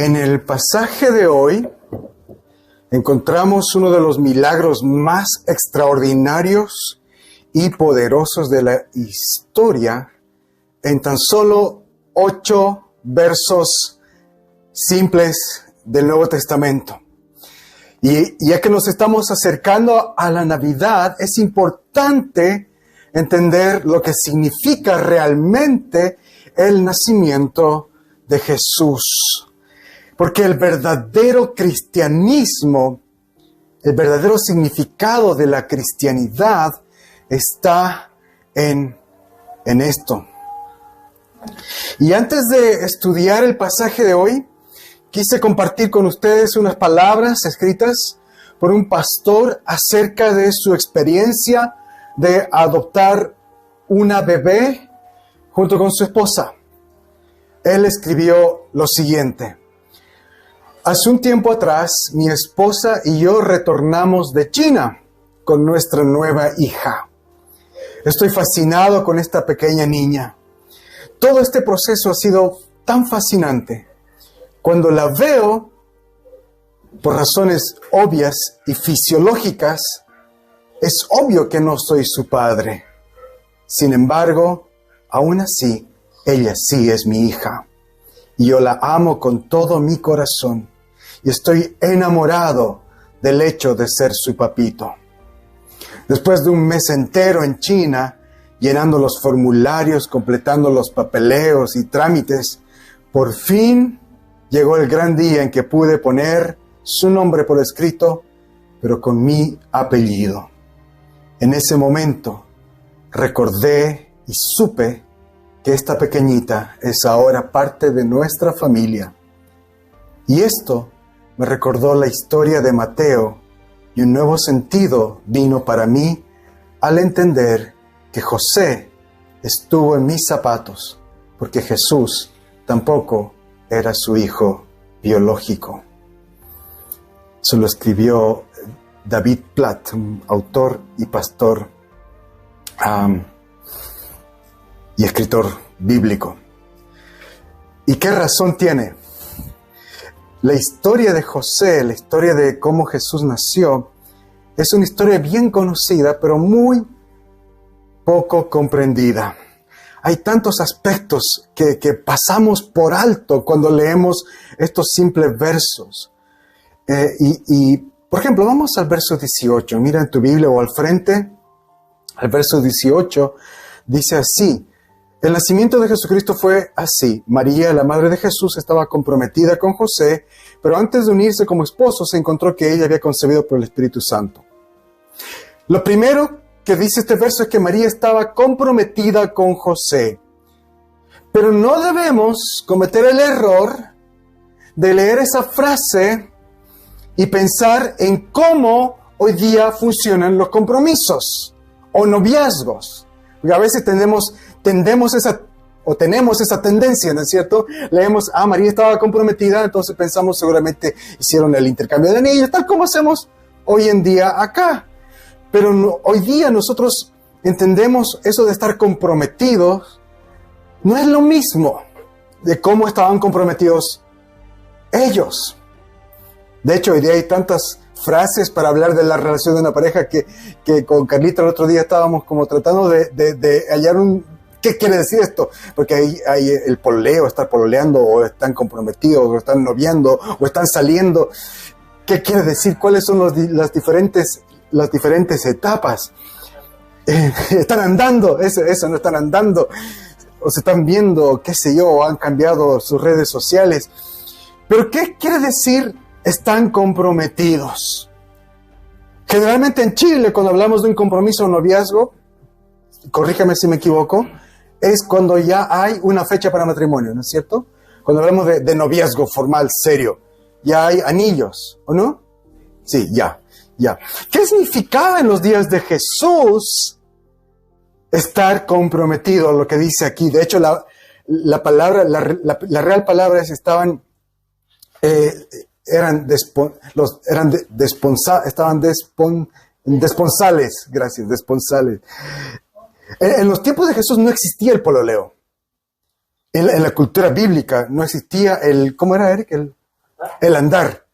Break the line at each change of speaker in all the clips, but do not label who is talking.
En el pasaje de hoy encontramos uno de los milagros más extraordinarios y poderosos de la historia en tan solo 8 versos simples del Nuevo Testamento. Y ya que nos estamos acercando a la Navidad, es importante entender lo que significa realmente el nacimiento de Jesús. Porque el verdadero cristianismo, el verdadero significado de la cristianidad está en esto. Y antes de estudiar el pasaje de hoy, quise compartir con ustedes unas palabras escritas por un pastor acerca de su experiencia de adoptar una bebé junto con su esposa. Él escribió lo siguiente: hace un tiempo atrás, mi esposa y yo retornamos de China con nuestra nueva hija. Estoy fascinado con esta pequeña niña. Todo este proceso ha sido tan fascinante. Cuando la veo, por razones obvias y fisiológicas, es obvio que no soy su padre. Sin embargo, aún así, ella sí es mi hija. Y yo la amo con todo mi corazón. Y estoy enamorado del hecho de ser su papito. Después de un mes entero en China, llenando los formularios, completando los papeleos y trámites, por fin llegó el gran día en que pude poner su nombre por escrito, pero con mi apellido. En ese momento recordé y supe que esta pequeñita es ahora parte de nuestra familia. Y esto me recordó la historia de Mateo, y un nuevo sentido vino para mí al entender que José estuvo en mis zapatos, porque Jesús tampoco era su hijo biológico. Eso lo escribió David Platt, un autor y pastor y escritor bíblico. ¿Y qué razón tiene? La historia de José, la historia de cómo Jesús nació, es una historia bien conocida, pero muy poco comprendida. Hay tantos aspectos que pasamos por alto cuando leemos estos simples versos. Por ejemplo, vamos al verso 18. Mira en tu Biblia o al frente. El verso 18 dice así: el nacimiento de Jesucristo fue así. María, la madre de Jesús, estaba comprometida con José, pero antes de unirse como esposo se encontró que ella había concebido por el Espíritu Santo. Lo primero que dice este verso es que María estaba comprometida con José. Pero no debemos cometer el error de leer esa frase y pensar en cómo hoy día funcionan los compromisos o noviazgos. Porque a veces tenemos esa tendencia, ¿no es cierto? Leemos, María estaba comprometida, entonces pensamos seguramente hicieron el intercambio de anillos, tal como hacemos hoy en día acá. Pero hoy día nosotros entendemos eso de estar comprometidos, no es lo mismo de cómo estaban comprometidos ellos. De hecho, hoy día hay tantas frases para hablar de la relación de una pareja que con Carlita el otro día estábamos como tratando de hallar ¿qué quiere decir esto? Porque hay el pololeo, estar pololeando, o están comprometidos, o están noviando, o están saliendo. ¿Qué quiere decir? ¿Cuáles son las diferentes etapas? Están andando, eso no están andando, o se están viendo, qué sé yo, o han cambiado sus redes sociales. Pero ¿qué quiere decir están comprometidos? Generalmente en Chile, cuando hablamos de un compromiso o noviazgo, corríjame si me equivoco, es cuando ya hay una fecha para matrimonio, ¿no es cierto? Cuando hablamos de noviazgo formal, serio, ya hay anillos, ¿o no? Sí, ya. ¿Qué significaba en los días de Jesús estar comprometido? Lo que dice aquí. De hecho, la real palabra es estaban desponsales. Gracias, desponsales. En los tiempos de Jesús no existía el pololeo. En la cultura bíblica no existía ¿cómo era, Eric? el andar.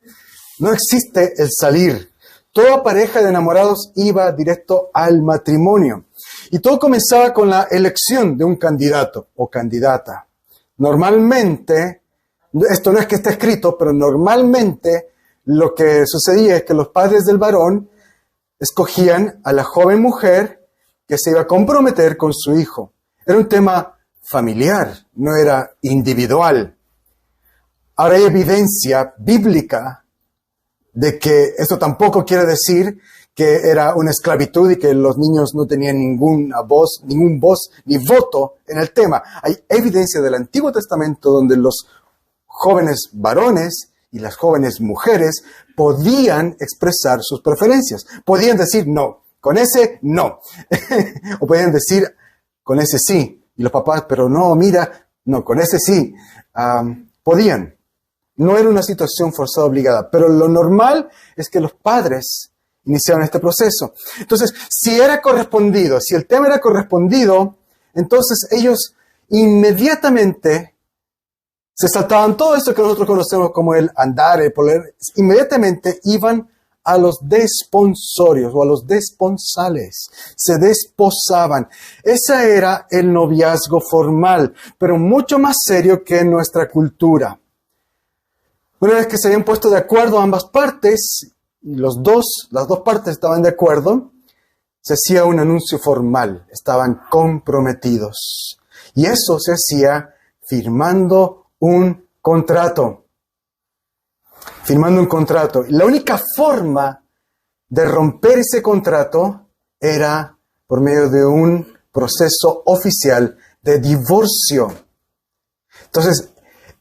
No existe el salir. Toda pareja de enamorados iba directo al matrimonio. Y todo comenzaba con la elección de un candidato o candidata. Normalmente, esto no es que esté escrito, pero normalmente lo que sucedía es que los padres del varón escogían a la joven mujer que se iba a comprometer con su hijo. Era un tema familiar, no era individual. Ahora hay evidencia bíblica de que esto tampoco quiere decir que era una esclavitud y que los niños no tenían ninguna voz, ningún voz ni voto en el tema. Hay evidencia del Antiguo Testamento donde los jóvenes varones y las jóvenes mujeres podían expresar sus preferencias. Podían decir no, con ese no. O podían decir con ese sí. Y los papás, pero no, mira, no, con ese sí. Podían. No era una situación forzada obligada, pero lo normal es que los padres iniciaron este proceso. Entonces, si era correspondido, si el tema era correspondido, entonces ellos inmediatamente se saltaban todo esto que nosotros conocemos como el andar, el poder, inmediatamente iban a los desponsorios o a los desponsales. Se desposaban. Ese era el noviazgo formal, pero mucho más serio que en nuestra cultura. Una vez que se habían puesto de acuerdo ambas partes, y las dos partes estaban de acuerdo, se hacía un anuncio formal, estaban comprometidos. Y eso se hacía firmando un contrato. Firmando un contrato. Y la única forma de romper ese contrato era por medio de un proceso oficial de divorcio. Entonces,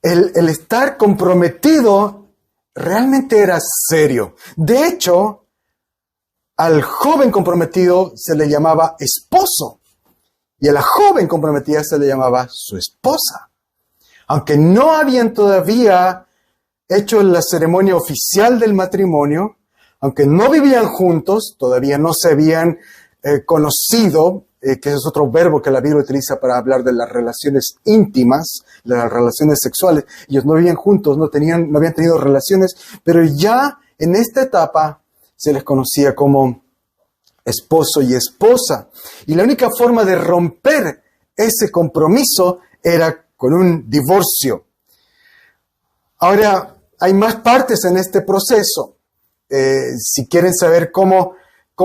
el estar comprometido realmente era serio. De hecho, al joven comprometido se le llamaba esposo y a la joven comprometida se le llamaba su esposa. Aunque no habían todavía hecho la ceremonia oficial del matrimonio, aunque no vivían juntos, todavía no se habían conocido, que es otro verbo que la Biblia utiliza para hablar de las relaciones íntimas, de las relaciones sexuales. Ellos no vivían juntos, no habían tenido relaciones, pero ya en esta etapa se les conocía como esposo y esposa. Y la única forma de romper ese compromiso era con un divorcio. Ahora, hay más partes en este proceso. Si quieren saber cómo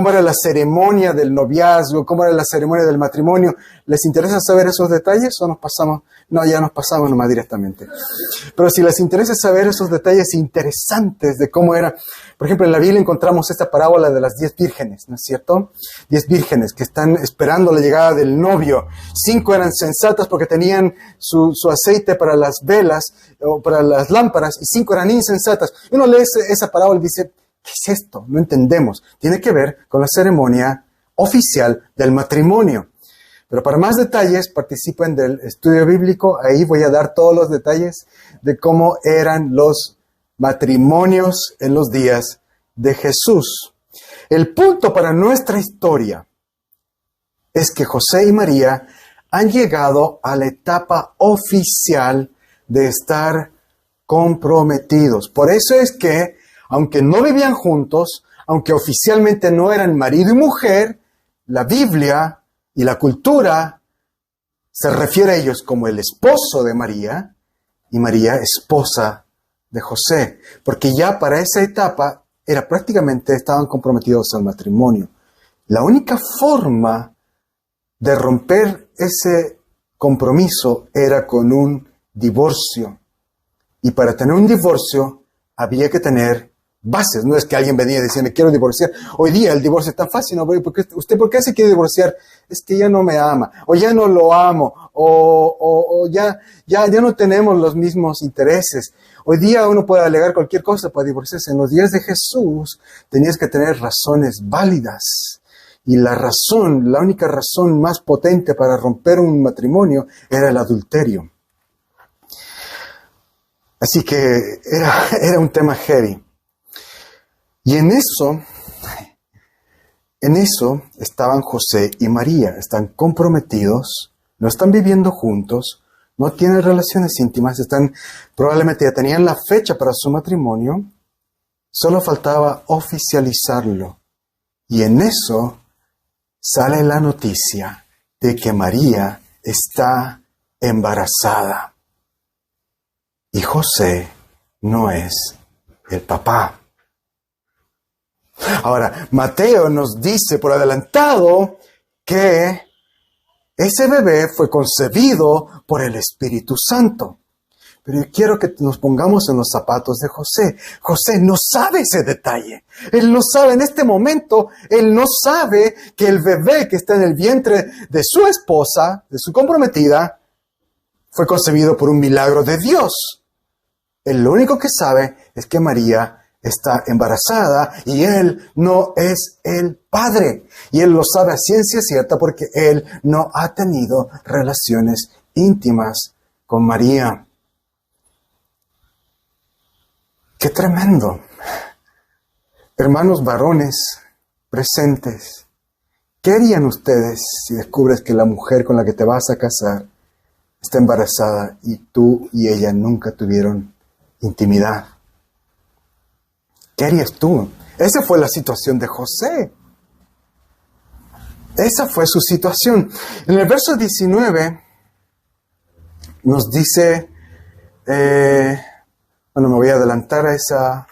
era la ceremonia del noviazgo, cómo era la ceremonia del matrimonio, ¿les interesa saber esos detalles o nos pasamos? No, ya nos pasamos nomás directamente. Pero si les interesa saber esos detalles interesantes de cómo era, por ejemplo, en la Biblia encontramos esta parábola de las 10 vírgenes, ¿no es cierto? 10 vírgenes que están esperando la llegada del novio. 5 eran sensatas porque tenían su aceite para las velas o para las lámparas y 5 eran insensatas. Uno lee esa parábola y dice, ¿qué es esto? No entendemos. Tiene que ver con la ceremonia oficial del matrimonio. Pero para más detalles, participen del estudio bíblico. Ahí voy a dar todos los detalles de cómo eran los matrimonios en los días de Jesús. El punto para nuestra historia es que José y María han llegado a la etapa oficial de estar comprometidos. Por eso es que, aunque no vivían juntos, aunque oficialmente no eran marido y mujer, la Biblia y la cultura se refiere a ellos como el esposo de María y María esposa de José, porque ya para esa etapa estaban comprometidos al matrimonio. La única forma de romper ese compromiso era con un divorcio. Y para tener un divorcio había que tener bases. No es que alguien venía y decía, me quiero divorciar. Hoy día el divorcio es tan fácil, ¿no? ¿Usted por qué se quiere divorciar? Es que ya no me ama, o ya no lo amo, o ya no tenemos los mismos intereses. Hoy día uno puede alegar cualquier cosa para divorciarse. En los días de Jesús tenías que tener razones válidas. Y la única razón más potente para romper un matrimonio era el adulterio. Así que era un tema heavy. Y en eso estaban José y María. Están comprometidos, no están viviendo juntos, no tienen relaciones íntimas, probablemente ya tenían la fecha para su matrimonio, solo faltaba oficializarlo. Y en eso sale la noticia de que María está embarazada. Y José no es el papá. Ahora, Mateo nos dice por adelantado que ese bebé fue concebido por el Espíritu Santo. Pero yo quiero que nos pongamos en los zapatos de José. José no sabe ese detalle. Él no sabe en este momento, él no sabe que el bebé que está en el vientre de su esposa, de su comprometida, fue concebido por un milagro de Dios. Él lo único que sabe es que María está embarazada y él no es el padre. Y él lo sabe a ciencia cierta porque él no ha tenido relaciones íntimas con María. ¡Qué tremendo! Hermanos varones presentes, ¿qué harían ustedes si descubres que la mujer con la que te vas a casar está embarazada y tú y ella nunca tuvieron intimidad? ¿Qué harías tú? Esa fue la situación de José. Esa fue su situación. En el verso 19 nos dice, me voy a adelantar a esa.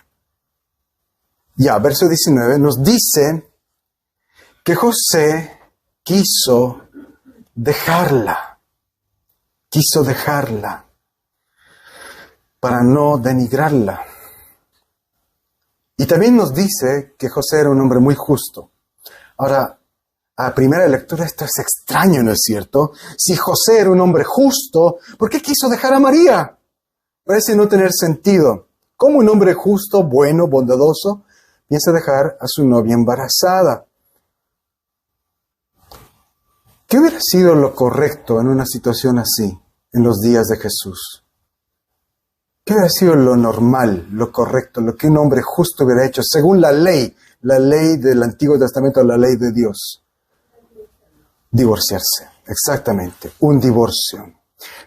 Verso 19 nos dice que José quiso dejarla para no denigrarla. Y también nos dice que José era un hombre muy justo. Ahora, a primera lectura esto es extraño, ¿no es cierto? Si José era un hombre justo, ¿por qué quiso dejar a María? Parece no tener sentido. ¿Cómo un hombre justo, bueno, bondadoso, piensa dejar a su novia embarazada? ¿Qué hubiera sido lo correcto en una situación así, en los días de Jesús? ¿Qué hubiera sido lo normal, lo correcto, lo que un hombre justo hubiera hecho según la ley del Antiguo Testamento, la ley de Dios? Divorciarse, exactamente, un divorcio.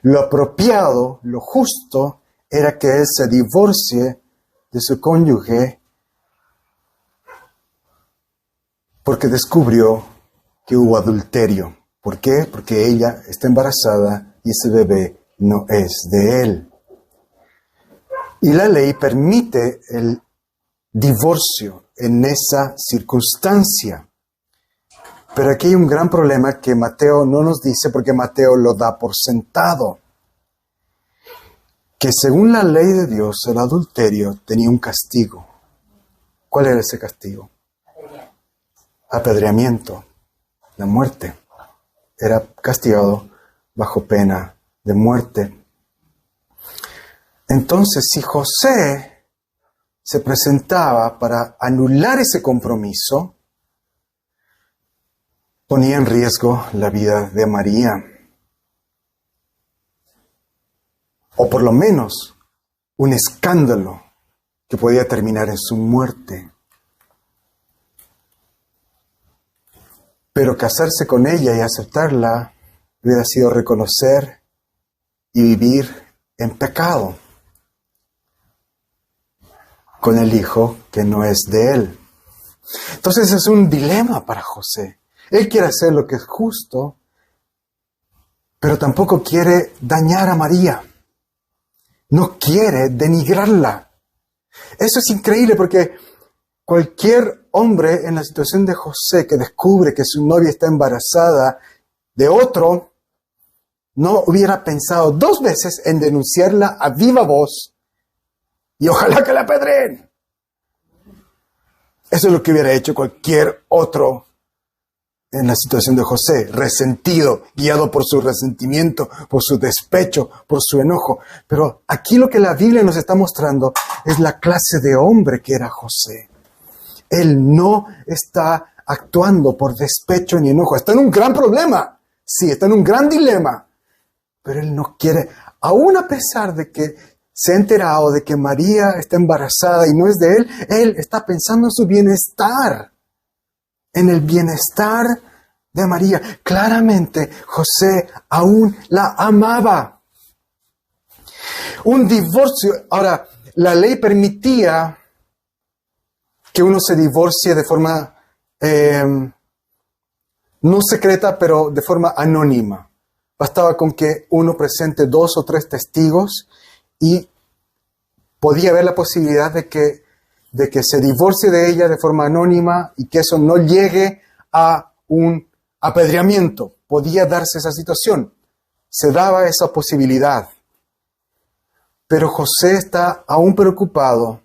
Lo apropiado, lo justo, era que él se divorcie de su cónyuge porque descubrió que hubo adulterio. ¿Por qué? Porque ella está embarazada y ese bebé no es de él. Y la ley permite el divorcio en esa circunstancia. Pero aquí hay un gran problema que Mateo no nos dice porque Mateo lo da por sentado. Que según la ley de Dios, el adulterio tenía un castigo. ¿Cuál era ese castigo? Apedreamiento, la muerte. Era castigado bajo pena de muerte. Entonces, si José se presentaba para anular ese compromiso, ponía en riesgo la vida de María. O por lo menos un escándalo que podía terminar en su muerte. Pero casarse con ella y aceptarla hubiera sido reconocer y vivir en pecado con el hijo que no es de él. Entonces es un dilema para José. Él quiere hacer lo que es justo, pero tampoco quiere dañar a María. No quiere denigrarla. Eso es increíble porque cualquier hombre en la situación de José que descubre que su novia está embarazada de otro, no hubiera pensado 2 veces en denunciarla a viva voz y ojalá que la apedreen. Eso es lo que hubiera hecho cualquier otro en la situación de José, resentido, guiado por su resentimiento, por su despecho, por su enojo. Pero aquí lo que la Biblia nos está mostrando es la clase de hombre que era José. Él no está actuando por despecho ni enojo. Está en un gran problema. Sí, está en un gran dilema. Pero él no quiere, aún a pesar de que se ha enterado de que María está embarazada y no es de él está pensando en su bienestar. En el bienestar de María. Claramente, José aún la amaba. Un divorcio. Ahora, la ley permitía que uno se divorcie de forma no secreta, pero de forma anónima. Bastaba con que uno presente 2 o 3 testigos y podía haber la posibilidad de que se divorcie de ella de forma anónima y que eso no llegue a un apedreamiento. Podía darse esa situación. Se daba esa posibilidad. Pero José está aún preocupado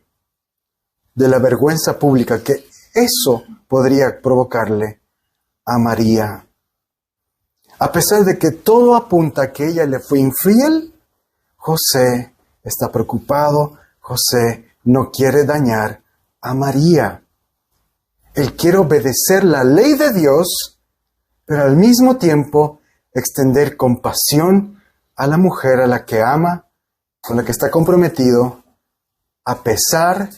de la vergüenza pública que eso podría provocarle a María. A pesar de que todo apunta a que ella le fue infiel, José está preocupado. José no quiere dañar a María. Él quiere obedecer la ley de Dios, pero al mismo tiempo extender compasión a la mujer a la que ama, con la que está comprometido, a pesar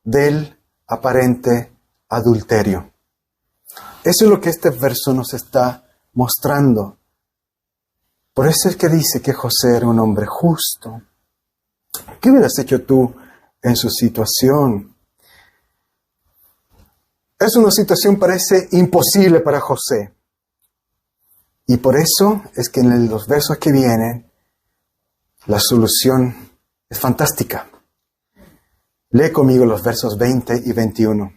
del aparente adulterio. Eso es lo que este verso nos está mostrando. Por eso es que dice que José era un hombre justo. ¿Qué hubieras hecho tú en su situación? Es una situación parece imposible para José. Y por eso es que en los versos que vienen, la solución es fantástica. Lee conmigo los versos 20 y 21.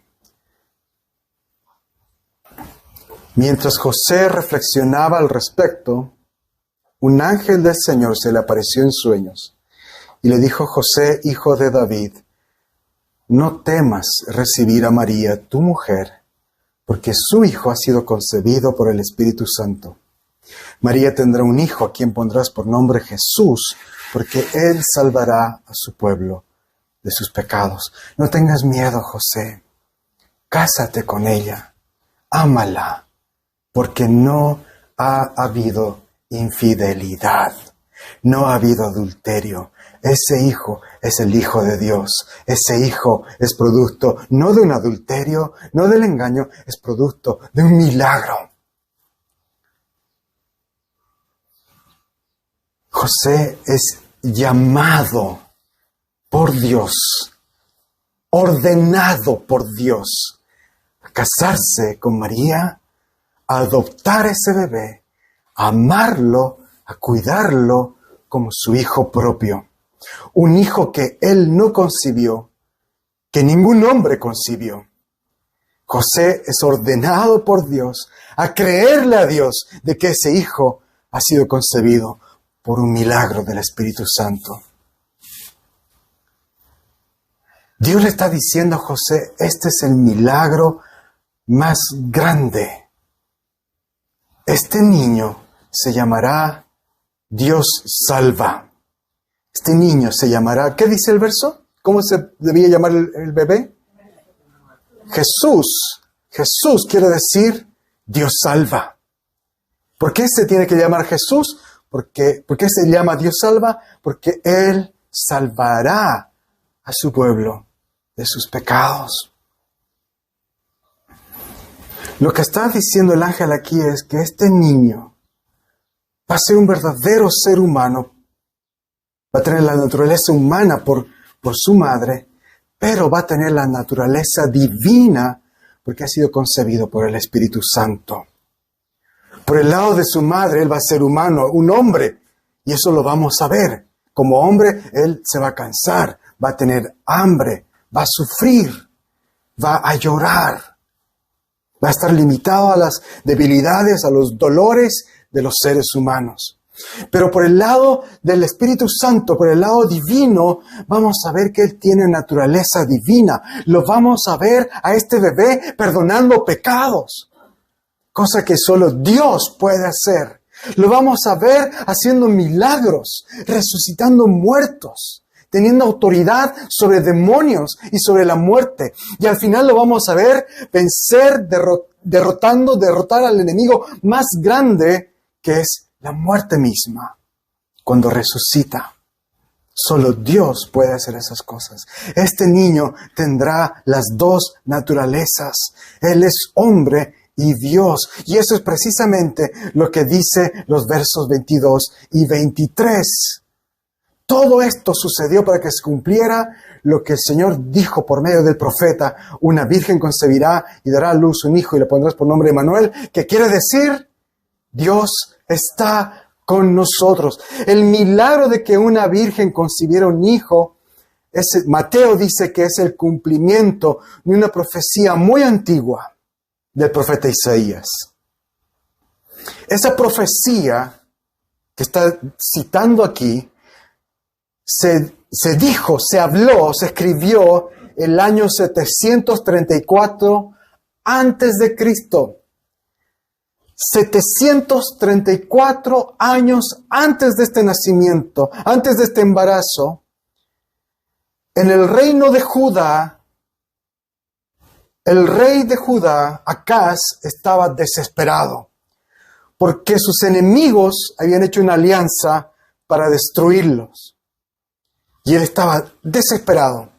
Mientras José reflexionaba al respecto, un ángel del Señor se le apareció en sueños y le dijo: José, hijo de David, no temas recibir a María, tu mujer, porque su hijo ha sido concebido por el Espíritu Santo. María tendrá un hijo a quien pondrás por nombre Jesús, porque él salvará a su pueblo de sus pecados. No tengas miedo, José. Cásate con ella. Ámala, porque no ha habido infidelidad. No ha habido adulterio. Ese hijo es el Hijo de Dios. Ese hijo es producto no de un adulterio, no del engaño, es producto de un milagro. José es llamado por Dios, ordenado por Dios, a casarse con María, a adoptar ese bebé, a amarlo, a cuidarlo como su hijo propio. Un hijo que él no concibió, que ningún hombre concibió. José es ordenado por Dios a creerle a Dios de que ese hijo ha sido concebido por un milagro del Espíritu Santo. Dios le está diciendo a José: este es el milagro más grande. Este niño se llamará Dios salva. Este niño se llamará, ¿qué dice el verso? ¿Cómo se debía llamar el bebé? Jesús. Jesús quiere decir Dios salva. ¿Por qué se tiene que llamar Jesús? ¿Por qué se llama Dios salva? Porque Él salvará a su pueblo de sus pecados. Lo que está diciendo el ángel aquí es que este niño va a ser un verdadero ser humano. Va a tener la naturaleza humana por su madre, pero va a tener la naturaleza divina porque ha sido concebido por el Espíritu Santo. Por el lado de su madre, él va a ser humano, un hombre, y eso lo vamos a ver. Como hombre, él se va a cansar, va a tener hambre, va a sufrir, va a llorar, va a estar limitado a las debilidades, a los dolores de los seres humanos. Pero por el lado del Espíritu Santo, por el lado divino, vamos a ver que Él tiene naturaleza divina. Lo vamos a ver a este bebé perdonando pecados, cosa que solo Dios puede hacer. Lo vamos a ver haciendo milagros, resucitando muertos, teniendo autoridad sobre demonios y sobre la muerte. Y al final lo vamos a ver vencer, derrotar al enemigo más grande, que es la muerte misma, cuando resucita. Solo Dios puede hacer esas cosas. Este niño tendrá las dos naturalezas. Él es hombre y Dios. Y eso es precisamente lo que dice los versos 22 y 23. todo esto sucedió para que se cumpliera lo que el Señor dijo por medio del profeta: una virgen concebirá y dará a luz un hijo y le pondrás por nombre Emmanuel, que quiere decir, Dios está con nosotros. El milagro de que una virgen concibiera un hijo, Mateo dice que es el cumplimiento de una profecía muy antigua del profeta Isaías. Esa profecía que está citando aquí se dijo, se habló, se escribió el año 734 antes de Cristo. 734 años antes de este nacimiento, antes de este embarazo, en el reino de Judá, el rey de Judá, Acaz, estaba desesperado porque sus enemigos habían hecho una alianza para destruirlos. Y él estaba desesperado.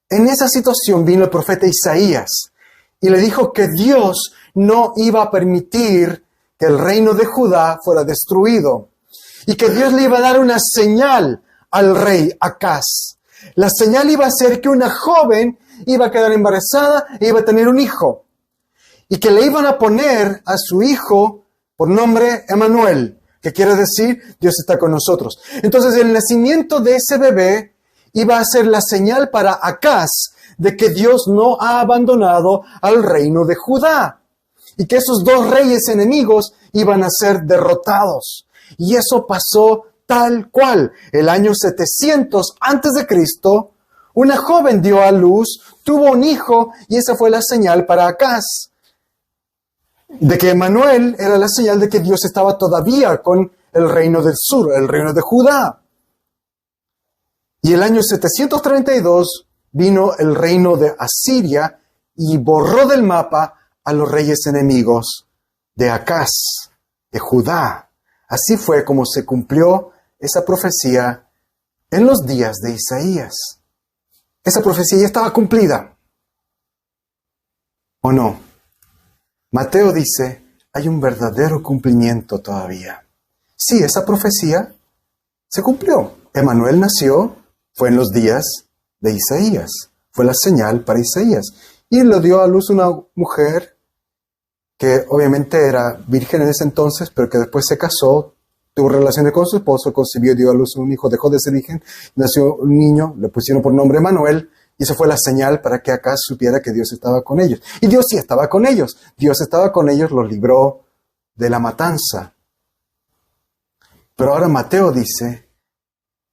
En esa situación vino el profeta Isaías y le dijo que Dios no iba a permitir que el reino de Judá fuera destruido y que Dios le iba a dar una señal al rey Acaz. La señal iba a ser que una joven iba a quedar embarazada e iba a tener un hijo y que le iban a poner a su hijo por nombre Emmanuel, que quiere decir Dios está con nosotros. Entonces el nacimiento de ese bebé iba a ser la señal para Acaz de que Dios no ha abandonado al reino de Judá y que esos dos reyes enemigos iban a ser derrotados. Y eso pasó tal cual. El año 700 antes de Cristo, una joven dio a luz, tuvo un hijo y esa fue la señal para Acaz. De que Emmanuel era la señal de que Dios estaba todavía con el reino del sur, el reino de Judá. Y el año 732 vino el reino de Asiria y borró del mapa a los reyes enemigos de Acaz, de Judá. Así fue como se cumplió esa profecía en los días de Isaías. Esa profecía ya estaba cumplida, ¿o no? Mateo dice, hay un verdadero cumplimiento todavía. Sí, esa profecía se cumplió. Emmanuel nació, fue en los días de Isaías. Fue la señal para Isaías. Y lo dio a luz una mujer que obviamente era virgen en ese entonces, pero que después se casó, tuvo relaciones con su esposo, concibió, dio a luz un hijo, dejó de ser virgen, nació un niño, le pusieron por nombre Emmanuel. Y esa fue la señal para que Acaz supiera que Dios estaba con ellos. Y Dios sí estaba con ellos. Dios estaba con ellos, los libró de la matanza. Pero ahora Mateo dice,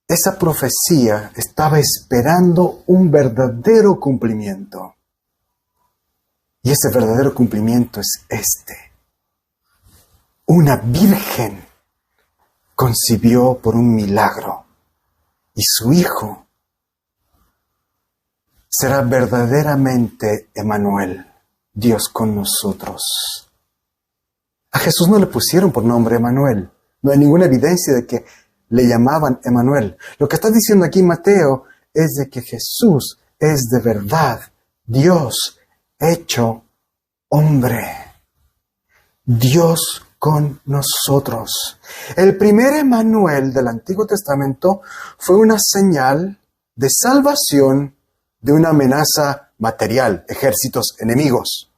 esa profecía estaba esperando un verdadero cumplimiento. Y ese verdadero cumplimiento es este. Una virgen concibió por un milagro. Y su hijo será verdaderamente Emmanuel, Dios con nosotros. A Jesús no le pusieron por nombre Emmanuel. No hay ninguna evidencia de que le llamaban Emmanuel. Lo que está diciendo aquí Mateo es de que Jesús es de verdad Dios hecho hombre. Dios con nosotros. El primer Emmanuel del Antiguo Testamento fue una señal de salvación de una amenaza material, ejércitos enemigos.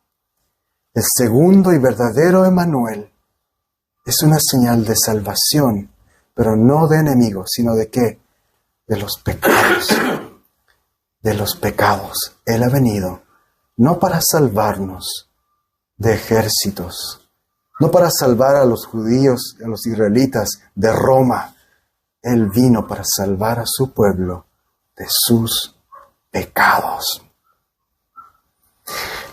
El segundo y verdadero Emmanuel es una señal de salvación, pero no de enemigos, sino de ¿qué? De los pecados. De los pecados. Él ha venido no para salvarnos de ejércitos, no para salvar a los judíos, a los israelitas de Roma. Él vino para salvar a su pueblo de sus pecados.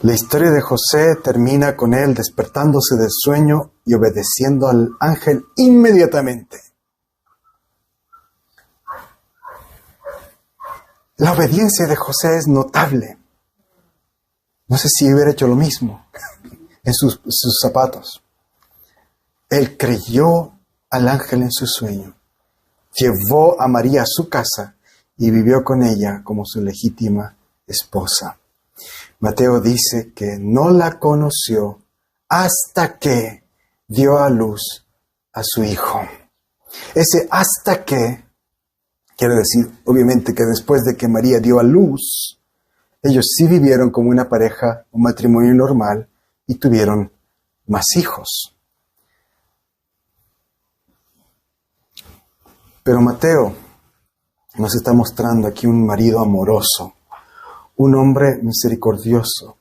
La historia de José termina con él despertándose del sueño y obedeciendo al ángel inmediatamente. La obediencia de José es notable. No sé si hubiera hecho lo mismo en sus zapatos. Él creyó al ángel en su sueño, llevó a María a su casa y vivió con ella como su legítima esposa. Mateo dice que no la conoció hasta que dio a luz a su hijo. Ese hasta que Quiero decir, obviamente, que después de que María dio a luz, ellos sí vivieron como una pareja, un matrimonio normal, y tuvieron más hijos. Pero Mateo nos está mostrando aquí un marido amoroso, un hombre misericordioso,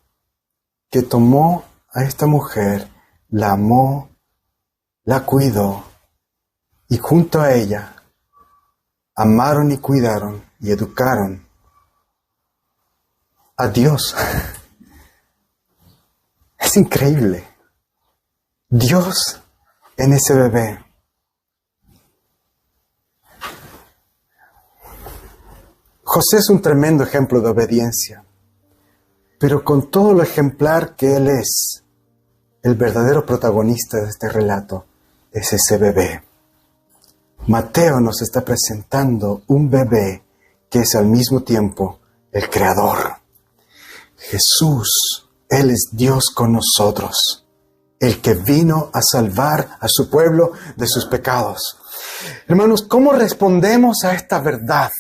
que tomó a esta mujer, la amó, la cuidó, y junto a ella amaron y cuidaron y educaron a Dios. Es increíble. Dios en ese bebé. José es un tremendo ejemplo de obediencia, pero con todo lo ejemplar que él es, el verdadero protagonista de este relato es ese bebé. Mateo nos está presentando un bebé que es al mismo tiempo el Creador. Jesús, Él es Dios con nosotros, el que vino a salvar a su pueblo de sus pecados. Hermanos, ¿cómo respondemos a esta verdad?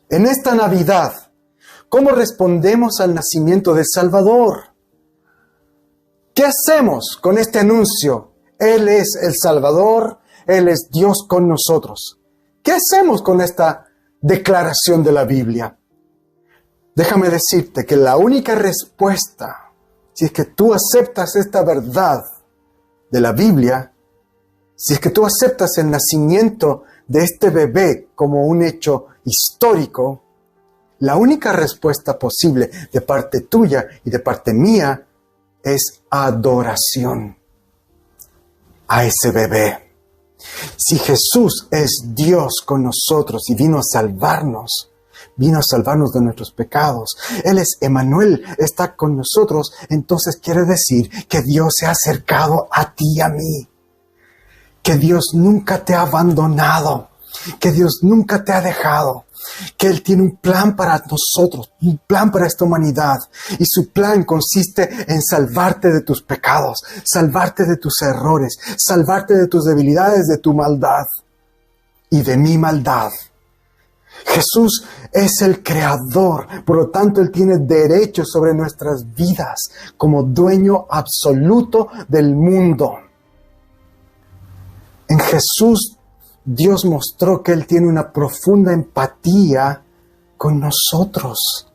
En esta Navidad, ¿cómo respondemos al nacimiento del Salvador? ¿Qué hacemos con este anuncio? Él es el Salvador, Él es Dios con nosotros. ¿Qué hacemos con esta declaración de la Biblia? Déjame decirte que la única respuesta, si es que tú aceptas esta verdad de la Biblia, si es que tú aceptas el nacimiento de este bebé como un hecho histórico, la única respuesta posible de parte tuya y de parte mía es adoración a ese bebé. Si Jesús es Dios con nosotros y vino a salvarnos de nuestros pecados, Él es Emmanuel, está con nosotros, entonces quiere decir que Dios se ha acercado a ti y a mí, que Dios nunca te ha abandonado, que Dios nunca te ha dejado, que Él tiene un plan para nosotros, un plan para esta humanidad, y su plan consiste en salvarte de tus pecados, salvarte de tus errores, salvarte de tus debilidades, de tu maldad y de mi maldad. Jesús es el Creador, por lo tanto Él tiene derecho sobre nuestras vidas como dueño absoluto del mundo. En Jesús, Dios mostró que Él tiene una profunda empatía con nosotros.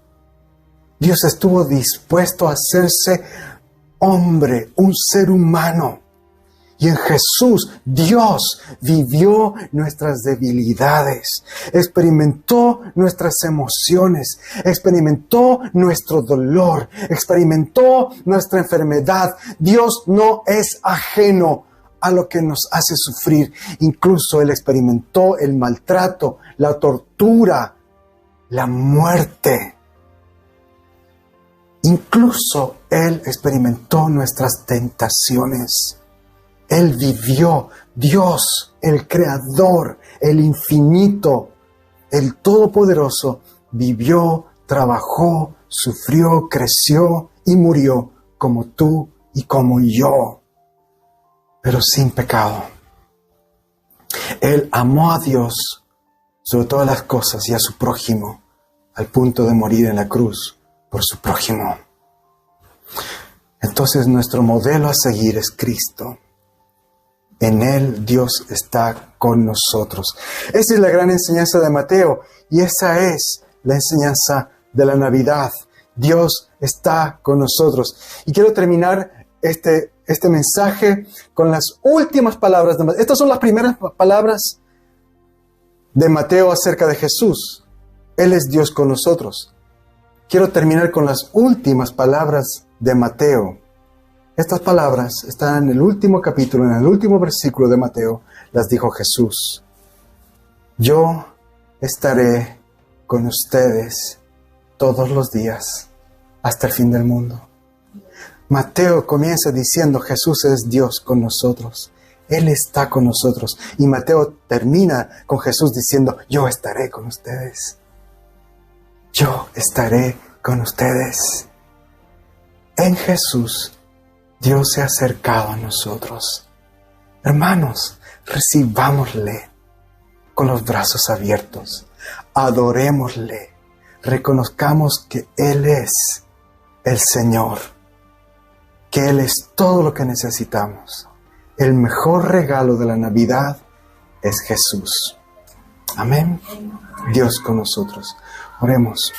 Dios estuvo dispuesto a hacerse hombre, un ser humano. Y en Jesús, Dios vivió nuestras debilidades, experimentó nuestras emociones, experimentó nuestro dolor, experimentó nuestra enfermedad. Dios no es ajeno a lo que nos hace sufrir. Incluso Él experimentó el maltrato, la tortura, la muerte. Incluso Él experimentó nuestras tentaciones. Él vivió, Dios, el Creador, el infinito, el Todopoderoso, vivió, trabajó, sufrió, creció y murió como tú y como yo, pero sin pecado. Él amó a Dios sobre todas las cosas y a su prójimo, al punto de morir en la cruz por su prójimo. Entonces nuestro modelo a seguir es Cristo. En Él Dios está con nosotros. Esa es la gran enseñanza de Mateo y esa es la enseñanza de la Navidad. Dios está con nosotros. Y quiero terminar este mensaje con las últimas palabras de Mateo. Estas son las primeras palabras de Mateo acerca de Jesús. Él es Dios con nosotros. Quiero terminar con las últimas palabras de Mateo. Estas palabras están en el último capítulo, en el último versículo de Mateo. Las dijo Jesús. Yo estaré con ustedes todos los días hasta el fin del mundo. Mateo comienza diciendo Jesús es Dios con nosotros. Él está con nosotros. Y Mateo termina con Jesús diciendo yo estaré con ustedes. Yo estaré con ustedes. En Jesús Dios se ha acercado a nosotros. Hermanos, recibámosle. con los brazos abiertos. Adorémosle. Reconozcamos que Él es el Señor, que Él es todo lo que necesitamos. El mejor regalo de la Navidad es Jesús. Amén. Dios con nosotros. Oremos.